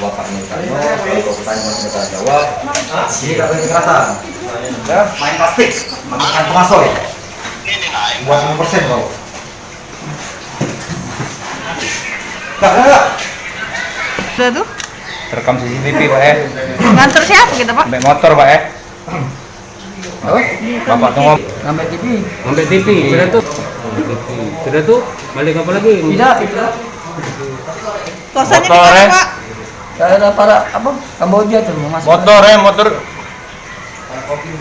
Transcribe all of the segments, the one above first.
Bapak Nurtanyo, kalau pertanyaan masih kita jawab, ini kata kekerasan, ya, main plastik, makan pengasoy, buat 5% kau. Enggak. Sudah tuh? Terekam CCTV Pak Nganter siapa kita Pak? Sampai motor Pak Apa? Bapak tunggu. Ngambil TV. Ngambil TV. Sudah tuh. Balik apa lagi? Tidak. Kosannya di Motor, mana Pak? Saya para apa? Kamboja tuh masuk.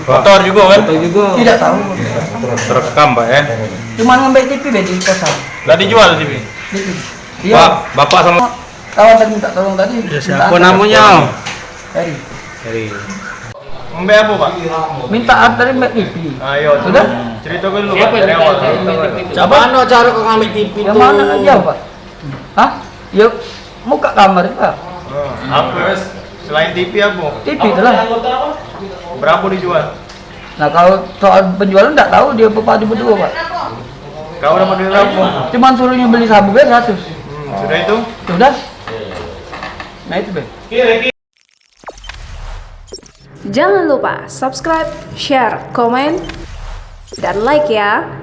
Motor juga kan? Atau juga. Tidak tahu. Terekam Pak Cuma ngambil TV di kosan. Udah dijual TV. TV. Pak, Iya. Bapak sama Kawan tadi minta tolong tadi. Siapa namanya? Heri. Mbak apa Pak? Minta antarin Mbak TV. Ayo, Sudah? ceritakan dulu Pak dari awal. Siapa anda cara kau ngambil TV Yang mana aja Pak? Hah? Ya muka kamar Pak. Apa Mas? Selain TV apa? TV itulah. Berapa dijual? Nah kalau soal penjualan enggak tahu dia bupati berdua Pak. Kau dapat duit berapa? Cuman suruhnya beli sabu be 100. Sudah itu? Sudah? Nah itu be. Jangan lupa subscribe, share, komen, dan like ya.